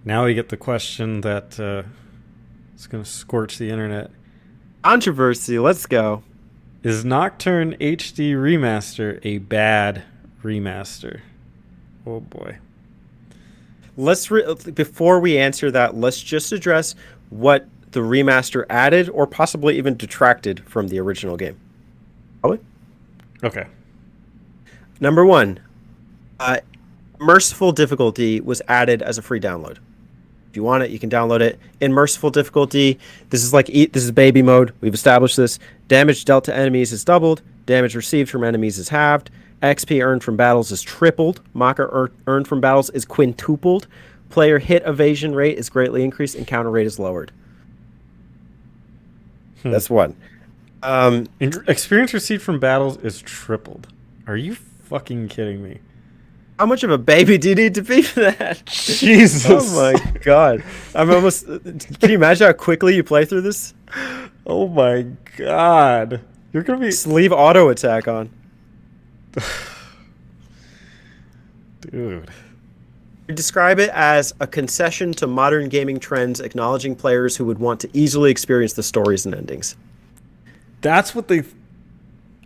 Now we get the question that is going to scorch the internet. Controversy. Let's go. Is Nocturne HD Remaster a bad remaster? Oh boy. Before we answer that, let's just address what the remaster added or possibly even detracted from the original game. Probably. Okay. Number one, Merciful difficulty was added as a free download. If you want it, you can download it. In Merciful difficulty, this is baby mode. We've established this. Damage dealt to enemies is doubled. Damage received from enemies is halved. XP earned from battles is tripled. Maka earned from battles is quintupled. Player hit evasion rate is greatly increased, and counter rate is lowered. That's one. Experience received from battles is tripled. Are you fucking kidding me? How much of a baby do you need to be for that? Jesus. Oh my god. I'm almost... Can you imagine how quickly you play through this? Oh my god. You're going to be... Just leave auto attack on. Dude. We describe it as a concession to modern gaming trends, acknowledging players who would want to easily experience the stories and endings. That's what they...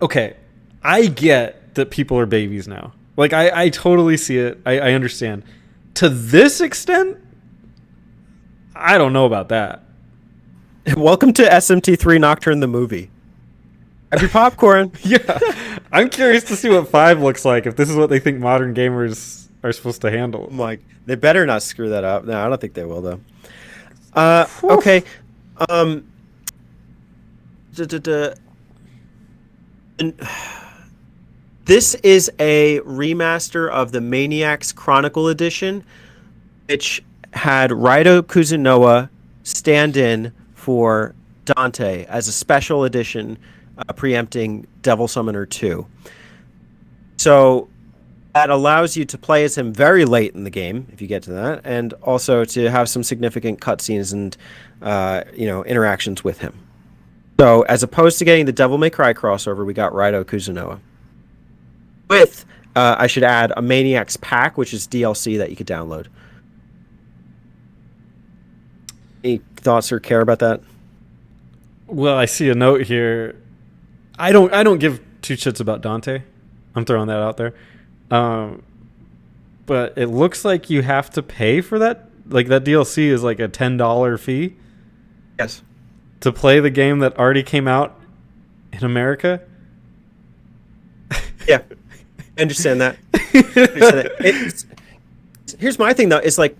Okay. I get that people are babies now. Like, I totally see it. I understand. To this extent, I don't know about that. Welcome to SMT3 Nocturne the movie. Have your popcorn. Yeah. I'm curious to see what 5 looks like, if this is what they think modern gamers are supposed to handle. I'm like, they better not screw that up. No, I don't think they will, though. Okay. This is a remaster of the Maniacs Chronicle Edition, which had Raito Kuzunoa stand in for Dante as a special edition, preempting Devil Summoner 2. So that allows you to play as him very late in the game, if you get to that, and also to have some significant cutscenes and interactions with him. So as opposed to getting the Devil May Cry crossover, we got Raito Kuzunoa. With, I should add, a Maniacs pack, which is DLC that you could download. Any thoughts or care about that? Well, I see a note here. I don't give two shits about Dante. I'm throwing that out there. But it looks like you have to pay for that. Like, that DLC is like a $10 fee. Yes. To play the game that already came out in America. Yeah. I understand that. Here's my thing, though. It's like,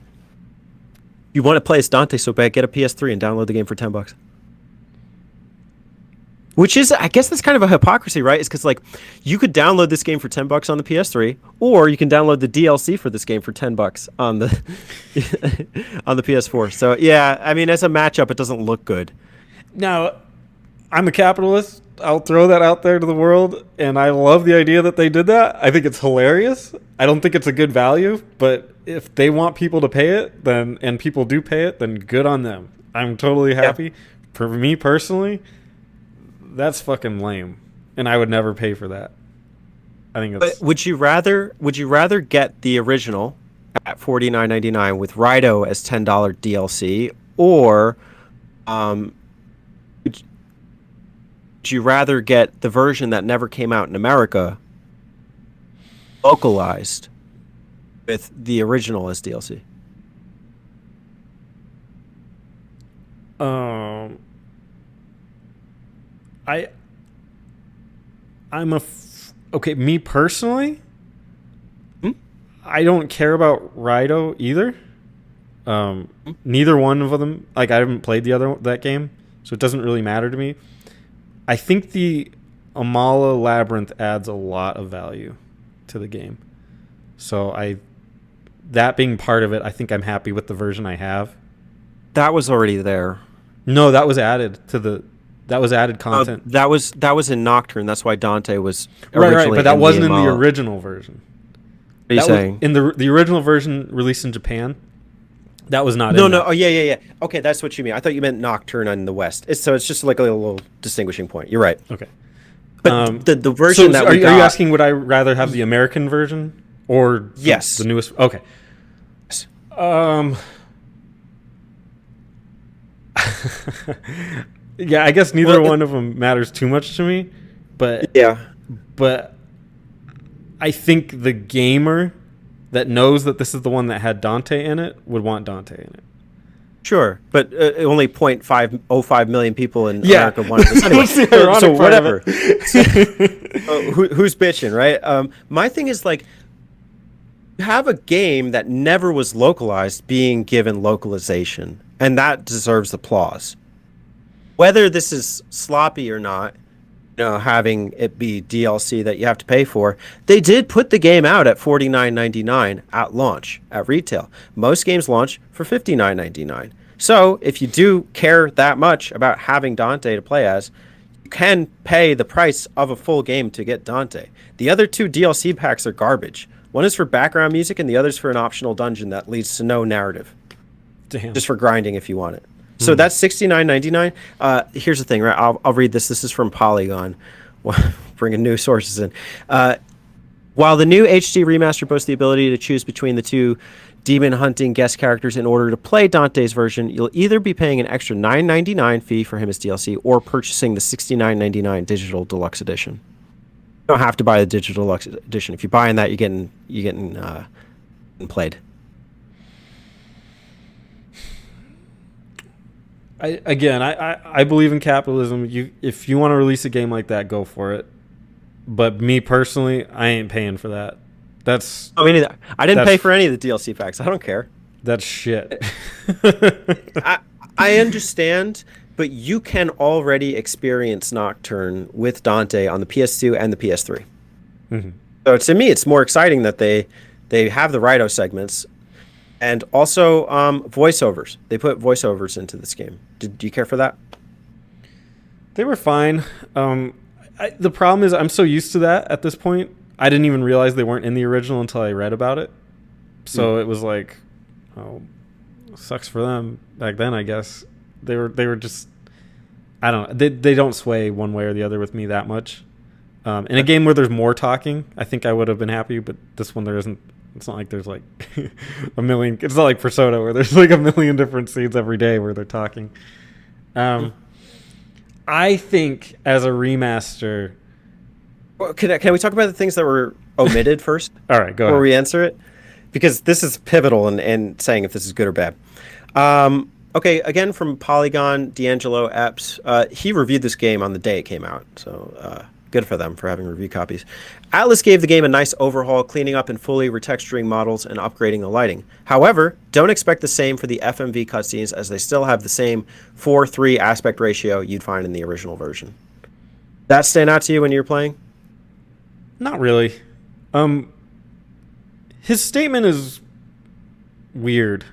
you want to play as Dante so bad, get a PS3 and download the game for $10. Which is, I guess that's kind of a hypocrisy, right? It's because, like, you could download this game for $10 on the PS3, or you can download the DLC for this game for $10 on the on the PS4. So, yeah, I mean, as a matchup, it doesn't look good. Now, I'm a capitalist. I'll throw that out there to the world, and I love the idea that they did that. I think it's hilarious. I don't think it's a good value, but if they want people to pay it, then and people do pay it, then good on them. I'm totally happy. Yeah. For me personally, that's fucking lame, and I would never pay for that. I think it's... But would you rather get the original at $49.99 with Raito as $10 DLC, or would you rather get the version that never came out in America localized with the original as DLC? Okay, me personally, I don't care about Raito either. Neither one of them, like, I haven't played that game, so it doesn't really matter to me. I think the Amala Labyrinth adds a lot of value to the game. So that being part of it, I think I'm happy with the version I have. That was already there. No, that was added content. That was in Nocturne. That's why Dante was originally right, but that wasn't in the original version. What are you saying? In the original version released in Japan, that was not. No. Oh, yeah. Okay, that's what you mean. I thought you meant Nocturne in the West. So it's just like a little distinguishing point. You're right. Okay. But the version that are you asking, would I rather have the American version or yes, the newest? Okay. Yeah, I guess neither Well, one of them matters too much to me, but yeah. but I think the gamer that knows that this is the one that had Dante in it would want Dante in it. Sure, but only 0.505 million people in Yeah. America wanted this anyway. That's the So, ironic so part of whatever. it. Who's bitching, right? My thing is like, you have a game that never was localized being given localization, and that deserves applause. Whether this is sloppy or not, having it be DLC that you have to pay for, they did put the game out at $49.99 at launch at retail. Most games launch for $59.99. So if you do care that much about having Dante to play as, you can pay the price of a full game to get Dante. The other two DLC packs are garbage. One is for background music, and the other is for an optional dungeon that leads to no narrative. Damn. Just for grinding if you want it. So that's $69.99. Here's the thing, right? I'll read this. This is from Polygon, bringing new sources in. While the new HD remaster boasts the ability to choose between the two demon hunting guest characters in order to play Dante's version, you'll either be paying an extra $9.99 fee for him as DLC or purchasing the $69.99 digital deluxe edition. You don't have to buy the digital deluxe edition. If you're buying that, you're getting played. I believe in capitalism. If you want to release a game like that, go for it. But me personally, I ain't paying for that. I mean, I didn't pay for any of the DLC packs. I don't care. That's shit. I understand, but you can already experience Nocturne with Dante on the PS2 and the PS3. Mm-hmm. So to me, it's more exciting that they have the Raito segments. And also voiceovers. They put voiceovers into this game. Do you care for that? They were fine. The problem is I'm so used to that at this point. I didn't even realize they weren't in the original until I read about it. So it was like, oh, sucks for them. Back then, I guess they were just, I don't know. They don't sway one way or the other with me that much. In a game where there's more talking, I think I would have been happy. But this one there isn't. It's not like there's like a million. It's not like Persona where there's like a million different scenes every day where they're talking. I think as a remaster. Well, can we talk about the things that were omitted first? All right, go ahead. Before we answer it, because this is pivotal in saying if this is good or bad. Okay, again from Polygon, D'Angelo Epps. He reviewed this game on the day it came out, so good for them for having review copies. Atlas gave the game a nice overhaul, cleaning up and fully retexturing models and upgrading the lighting. However, don't expect the same for the FMV cutscenes, as they still have the same 4:3 aspect ratio you'd find in the original version. That stand out to you when you're playing? Not really. His statement is weird.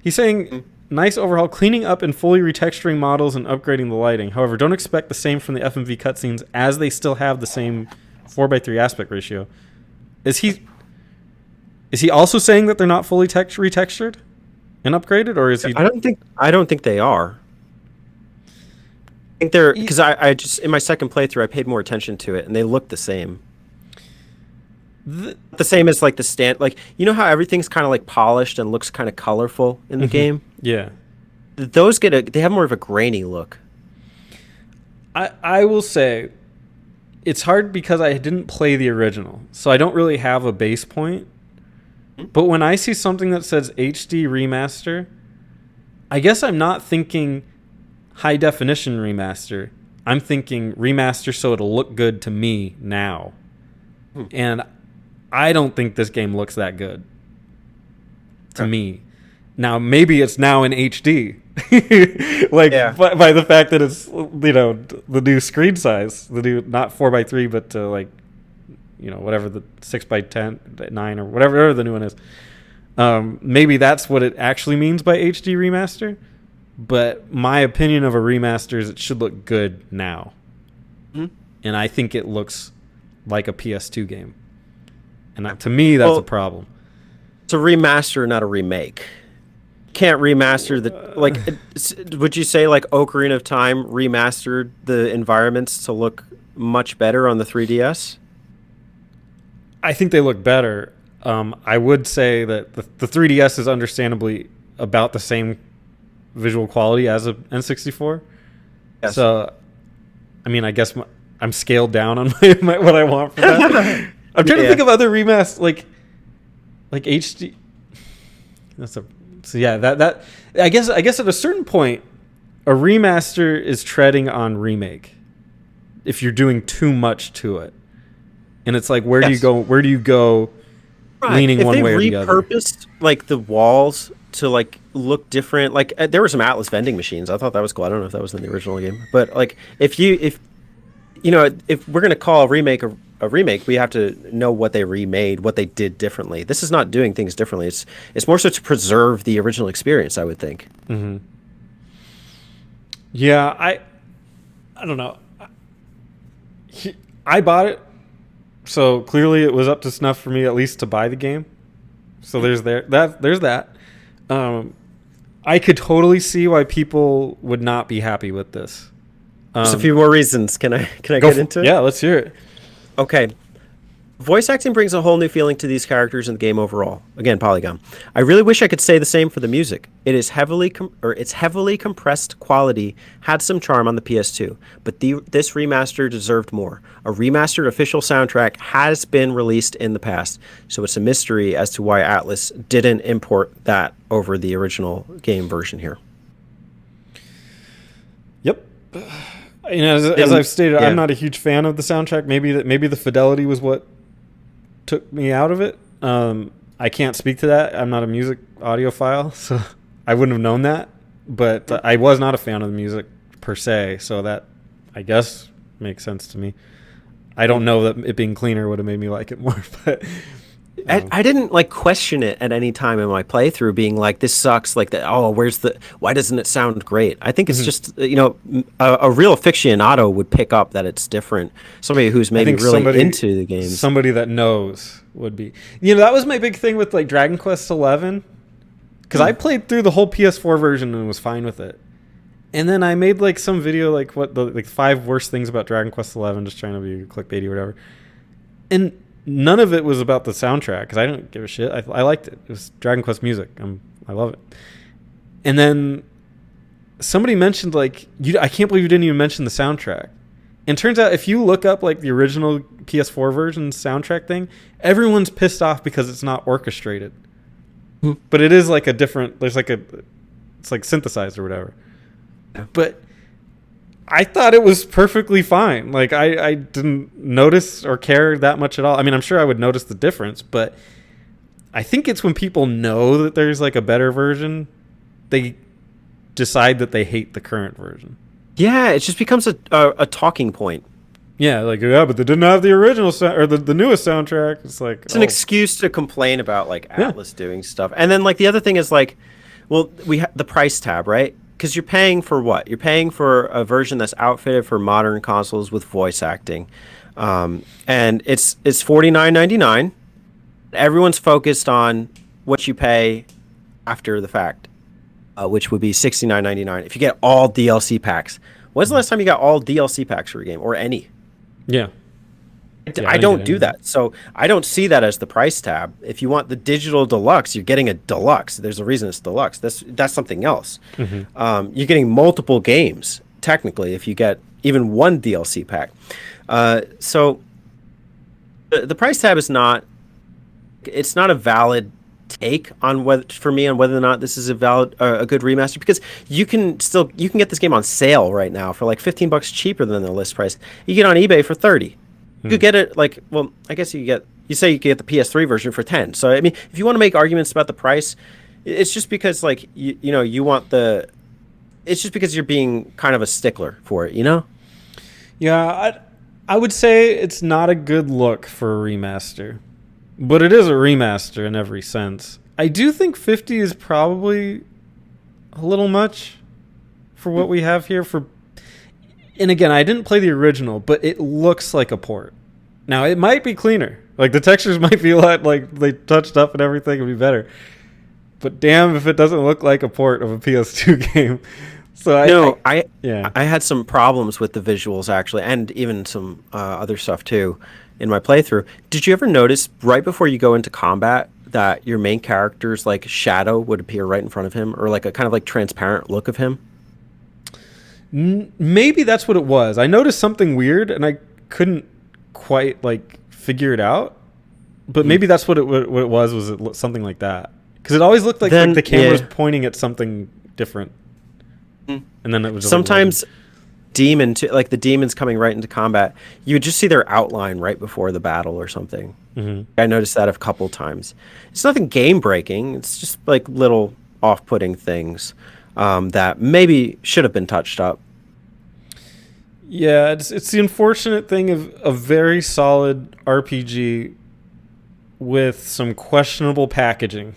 He's saying nice overhaul, cleaning up and fully retexturing models and upgrading the lighting. However, don't expect the same from the FMV cutscenes, as they still have the same 4:3 aspect ratio. Is he also saying that they're not fully retextured and upgraded, or is he? I don't think they are. I think they're, because I just, in my second playthrough, I paid more attention to it, and they look the same. The same as like the stand, like, you know how everything's kind of like polished and looks kind of colorful in the game. Yeah, those they have more of a grainy look. I will say, it's hard because I didn't play the original, so I don't really have a base point. But when I see something that says HD remaster, I guess I'm not thinking high definition remaster. I'm thinking remaster so it'll look good to me now. And I don't think this game looks that good to me. Now, maybe it's now in HD. Like, yeah. by the fact that it's, the new screen size, the new, not 4:3, but like, whatever the 6:10, 9, or whatever the new one is. Maybe that's what it actually means by HD remaster. But my opinion of a remaster is it should look good now. And I think it looks like a PS2 game. And to me, that's a problem. It's a remaster, not a remake. Can't remaster would you say like Ocarina of Time remastered the environments to look much better on the 3DS? I think they look better. I would say that the 3DS is understandably about the same visual quality as a N64. Yes. So, I mean, I guess I'm scaled down on what I want for that. I'm trying to think of other remasters like HD. That I guess at a certain point, a remaster is treading on remake. If you're doing too much to it, and it's like, where do you go? Where do you go? Right. Leaning one way or the other. If they repurposed like the walls to like look different, like there were some Atlas vending machines. I thought that was cool. I don't know if that was in the original game, but like if we're gonna call a remake a remake, we have to know what they remade, what they did differently. This is not doing things differently. It's more so to preserve the original experience, I would think. Mm-hmm. Yeah, I don't know. I bought it, so clearly it was up to snuff for me at least to buy the game. So there's that. I could totally see why people would not be happy with this. Just a few more reasons. Can I get into it? Yeah, let's hear it. Okay. Voice acting brings a whole new feeling to these characters in the game overall. Again, Polygon. I really wish I could say the same for the music. Its heavily compressed quality had some charm on the PS2, but this remaster deserved more. A remastered official soundtrack has been released in the past, so it's a mystery as to why Atlas didn't import that over the original game version here. Yep. As I've stated, I'm not a huge fan of the soundtrack. Maybe the fidelity was what took me out of it. I can't speak to that. I'm not a music audiophile, so I wouldn't have known that. But I was not a fan of the music per se, so that I guess makes sense to me. I don't know that it being cleaner would have made me like it more, but I didn't like question it at any time in my playthrough, being like, this sucks, like that. Oh, why doesn't it sound great? I think it's just, a real aficionado would pick up that it's different. Somebody who's maybe really into the games. Somebody that knows would be. That was my big thing with like Dragon Quest 11, because I played through the whole PS4 version and was fine with it. And then I made like some video like what the like 5 worst things about Dragon Quest 11, just trying to be clickbaity or whatever. And none of it was about the soundtrack, because I don't give a shit. I liked it. It was Dragon Quest music. I love it. And then somebody mentioned like, I can't believe you didn't even mention the soundtrack. And turns out if you look up like the original PS4 version soundtrack thing, everyone's pissed off because it's not orchestrated. But it is like a different. It's like synthesized or whatever. But I thought it was perfectly fine. Like I didn't notice or care that much at all. I mean, I'm sure I would notice the difference, but I think it's when people know that there's like a better version, they decide that they hate the current version. Yeah, it just becomes a talking point. Yeah, like, but they didn't have the original or the newest soundtrack. It's like it's an excuse to complain about like Atlas doing stuff. And then like the other thing is like, well, we have the price tab, right? Because you're paying for what? You're paying for a version that's outfitted for modern consoles with voice acting, and it's $49.99. Everyone's focused on what you pay after the fact, which would be $69.99 if you get all DLC packs. When's the last time you got all DLC packs for a game, or any? Yeah. I don't do that, so I don't see that as the price tab. If you want the digital deluxe, you're getting a deluxe. There's a reason it's deluxe. That's something else. Mm-hmm. You're getting multiple games technically if you get even one DLC pack. So the price tab is not. It's not a valid take on whether or not this is a good remaster, because you can get this game on sale right now for like $15 cheaper than the list price. You get on eBay for $30. You could get it like, well, I guess you say you could get the PS3 version for $10. So I mean, if you want to make arguments about the price, it's just because like you want it's just because you're being kind of a stickler for it, Yeah, I would say it's not a good look for a remaster, but it is a remaster in every sense. I do think 50 is probably a little much for what we have here and again, I didn't play the original, but it looks like a port. Now, it might be cleaner. Like, the textures might be a lot, like, they touched up and everything would be better. But damn if it doesn't look like a port of a PS2 game. So I had some problems with the visuals, actually, and even some other stuff, too, in my playthrough. Did you ever notice, right before you go into combat, that your main character's like shadow would appear right in front of him, or like a kind of like transparent look of him? Maybe that's what it was. I noticed something weird, and I couldn't quite like figure it out. But maybe that's what it was. Was it something like that? Because it always looked like the camera was pointing at something different, and then it was sometimes like the demons coming right into combat. You would just see their outline right before the battle or something. I noticed that a couple times. It's nothing game breaking. It's just like little off-putting things that maybe should have been touched up. Yeah, it's the unfortunate thing of a very solid RPG with some questionable packaging.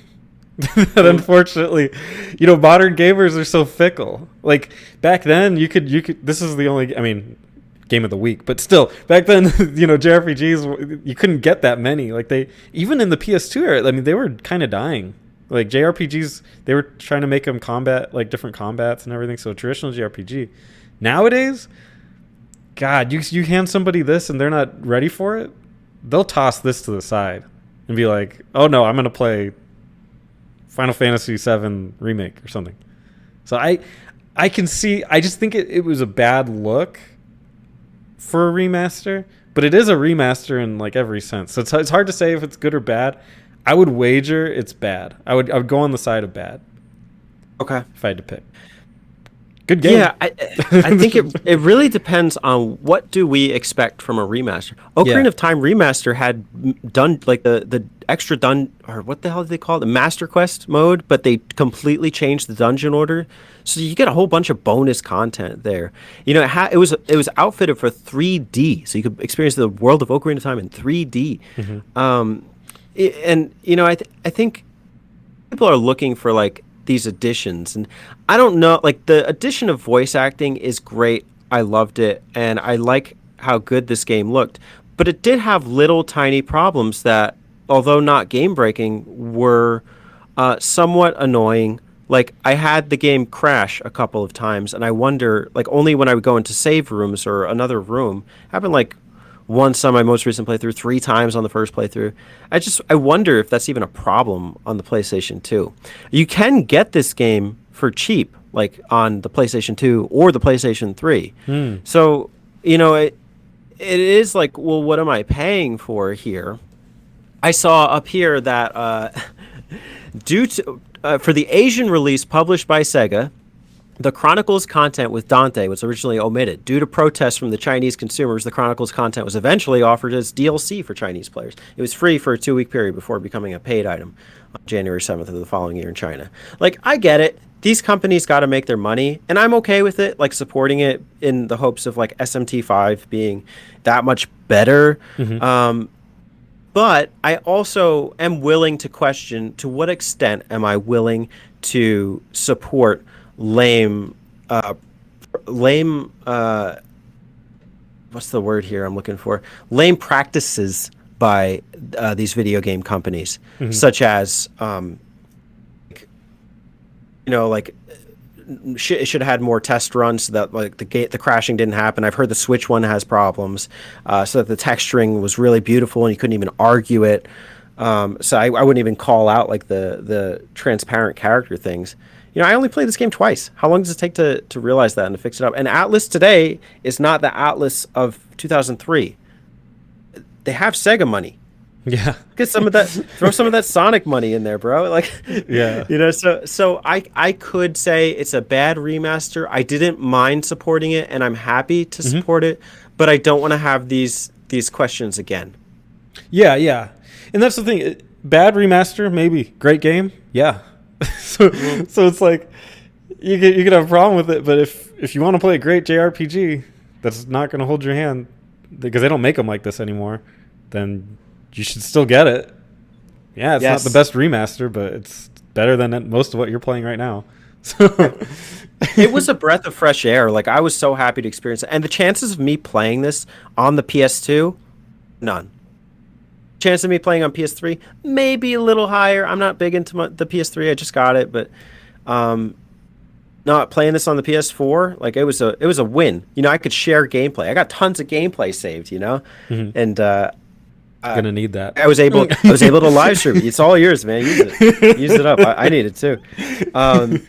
That unfortunately, modern gamers are so fickle. Like back then, you could. This is the only. I mean, game of the week, but still, back then, JRPGs, you couldn't get that many. Like even in the PS2 era, I mean, they were kind of dying. Like JRPGs, they were trying to make them like different combats and everything. So traditional JRPG. Nowadays, God, you hand somebody this and they're not ready for it, they'll toss this to the side and be like, "Oh no, I'm gonna play Final Fantasy VII Remake or something." So I can see. I just think it was a bad look for a remaster, but it is a remaster in like every sense. So it's hard to say if it's good or bad. I would wager it's bad. I would go on the side of bad. Okay, if I had to pick. Good game. Yeah, I think it really depends on what do we expect from a remaster. Ocarina of Time Remaster had done like the extra or what the hell did they call it? The Master Quest mode, but they completely changed the dungeon order, so you get a whole bunch of bonus content there. It was outfitted for 3D, so you could experience the world of Ocarina of Time in 3D. I think people are looking for like these additions, and I don't know, like the addition of voice acting is great. I loved it, and I like how good this game looked, but it did have little tiny problems that, although not game breaking, were somewhat annoying. Like I had the game crash a couple of times, and I wonder, like only when I would go into save rooms or another room. It happened like once on my most recent playthrough, 3 times on the first playthrough. I wonder if that's even a problem on the PlayStation 2. You can get this game for cheap, like on the PlayStation 2 or the PlayStation 3. So, it is like, well, what am I paying for here? I saw up here that due to for the Asian release published by Sega, the Chronicles content with Dante was originally omitted. Due to protests from the Chinese consumers, the Chronicles content was eventually offered as DLC for Chinese players. It was free for a 2-week period before becoming a paid item on January 7th of the following year in China. Like, I get it. These companies got to make their money, and I'm okay with it, like supporting it in the hopes of like SMT5 being that much better. But I also am willing to question, to what extent am I willing to support lame what's the word here I'm looking for? Lame practices by these video game companies, such as it should have had more test runs so that like the crashing didn't happen. I've heard the Switch one has problems, so that the texturing was really beautiful and you couldn't even argue it. So I wouldn't even call out like the transparent character things. I only played this game twice. How long does it take to realize that and to fix it up? And Atlas today is not the Atlas of 2003. They have Sega money. Yeah. Get some of that. Throw some of that Sonic money in there, bro. Like, yeah. So I could say it's a bad remaster. I didn't mind supporting it, and I'm happy to support it. But I don't want to have these questions again. Yeah. And that's the thing. Bad remaster, maybe. Great game, yeah. So it's like you could have a problem with it, but if you want to play a great JRPG that's not going to hold your hand because they don't make them like this anymore, then you should still get it. Yeah, it's not the best remaster, but it's better than most of what you're playing right now. So it was a breath of fresh air. Like, I was so happy to experience it. And the chances of me playing this on the PS2, none. Chance of me playing on PS3, maybe a little higher. I'm not big into the PS3. I just got it, but not playing this on the PS4, like it was a win. I could share gameplay. I got tons of gameplay saved, and Gonna need that. I was able to live stream. It's all yours, man. Use it up. I need it too. I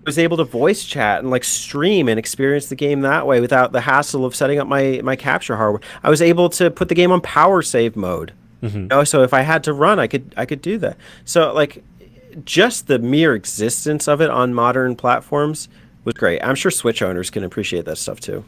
was able to voice chat and like stream and experience the game that way without the hassle of setting up my capture hardware. I was able to put the game on power save mode. You know, so if I had to run, I could do that. So like, just the mere existence of it on modern platforms was great. I'm sure Switch owners can appreciate that stuff too.